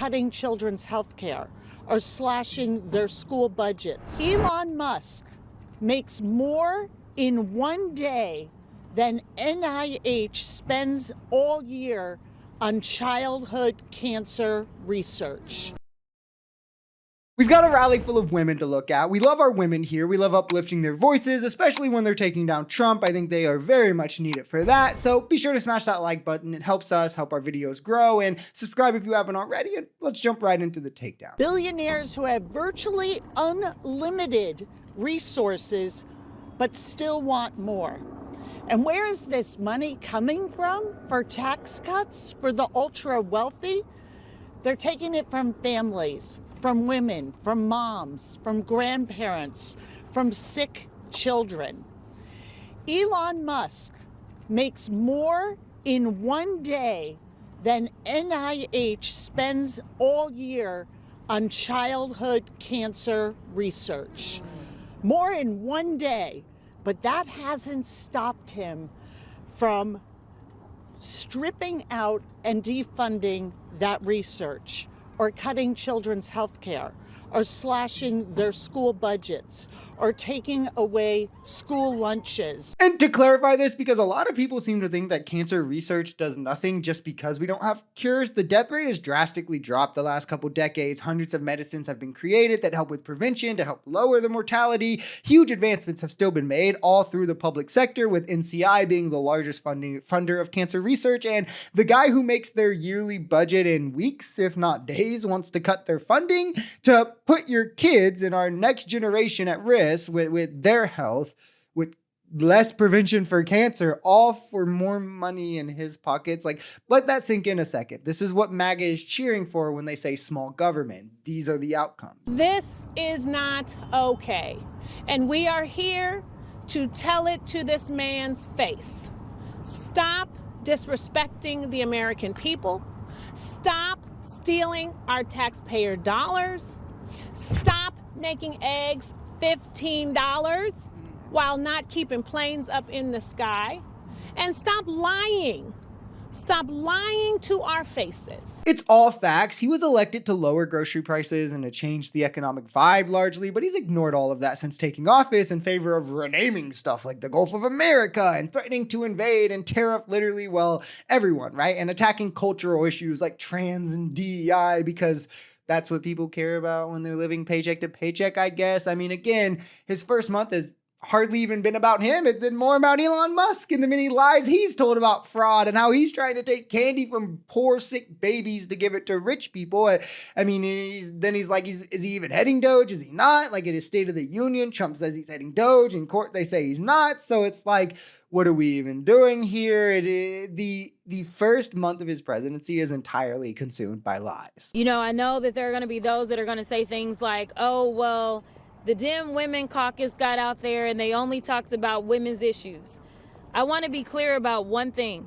cutting children's health care or slashing their school budgets. Elon Musk makes more in one day than NIH spends all year on childhood cancer research. We've got a rally full of women to look at. We love our women here. We love uplifting their voices, especially when they're taking down Trump. I think they are very much needed for that. So be sure to smash that like button. It helps us help our videos grow, and subscribe if you haven't already. And let's jump right into the takedown. Billionaires who have virtually unlimited resources, but still want more. And where is this money coming from for tax cuts for the ultra wealthy? They're taking it from families, from women, from moms, from grandparents, from sick children. Elon Musk makes more in one day than NIH spends all year on childhood cancer research. More in one day, but that hasn't stopped him from stripping out and defunding that research, or cutting children's health care, or slashing their school budgets, or taking away school lunches. And to clarify this, because a lot of people seem to think that cancer research does nothing just because we don't have cures, the death rate has drastically dropped the last couple decades. Hundreds of medicines have been created that help with prevention, to help lower the mortality. Huge advancements have still been made all through the public sector, with NCI being the largest funder of cancer research. And the guy who makes their yearly budget in weeks, if not days, wants to cut their funding to put your kids and our next generation at risk with their health, with less prevention for cancer, all for more money in his pockets. Like, let that sink in a second. This is what MAGA is cheering for when they say small government. These are the outcomes. This is not okay. And we are here to tell it to this man's face. Stop disrespecting the American people. Stop stealing our taxpayer dollars. Stop making eggs $15 while not keeping planes up in the sky. And stop lying. Stop lying to our faces. It's all facts. He was elected to lower grocery prices and to change the economic vibe largely, but he's ignored all of that since taking office in favor of renaming stuff like the Gulf of America and threatening to invade and tariff literally, well, everyone, right? And attacking cultural issues like trans and DEI because that's what people care about when they're living paycheck to paycheck, I guess. I mean, again, his first month has hardly even been about him. It's been more about Elon Musk and the many lies he's told about fraud and how he's trying to take candy from poor, sick babies to give it to rich people. I mean, he's like, is he even heading Doge? Is he not? Like, in his State of the Union, Trump says he's heading Doge. In court, they say he's not. So it's like, what are we even doing here? The first month of his presidency is entirely consumed by lies. You know, I know that there are going to be those that are going to say things like, oh, well, the Dem Women Caucus got out there and they only talked about women's issues. I want to be clear about one thing.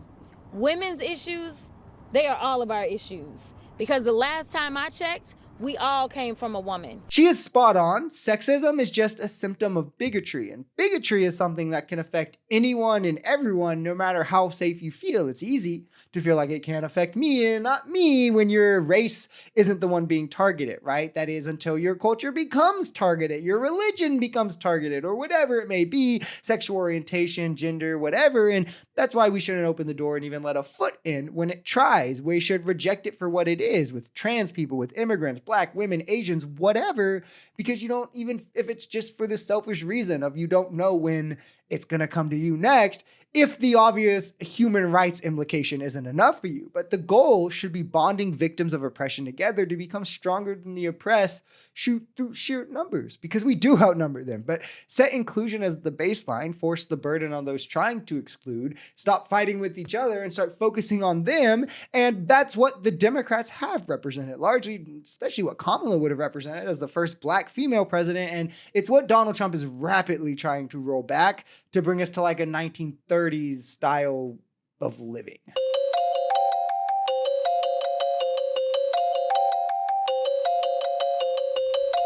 Women's issues, they are all of our issues. Because the last time I checked, we all came from a woman. She is spot on. Sexism is just a symptom of bigotry, and bigotry is something that can affect anyone and everyone, no matter how safe you feel. It's easy to feel like it can't affect me and not me when your race isn't the one being targeted, right? That is, until your culture becomes targeted, your religion becomes targeted, or whatever it may be, sexual orientation, gender, whatever. And that's why we shouldn't open the door and even let a foot in when it tries. We should reject it for what it is, with trans people, with immigrants, Black women, Asians, whatever, because you don't, even if it's just for the selfish reason of you don't know when it's going to come to you next, if the obvious human rights implication isn't enough for you. But the goal should be bonding victims of oppression together to become stronger than the oppressed through sheer numbers, because we do outnumber them. But set inclusion as the baseline, force the burden on those trying to exclude, stop fighting with each other and start focusing on them. And that's what the Democrats have represented, largely, especially what Kamala would have represented as the first Black female president. And it's what Donald Trump is rapidly trying to roll back to bring us to like a 1930s style of living.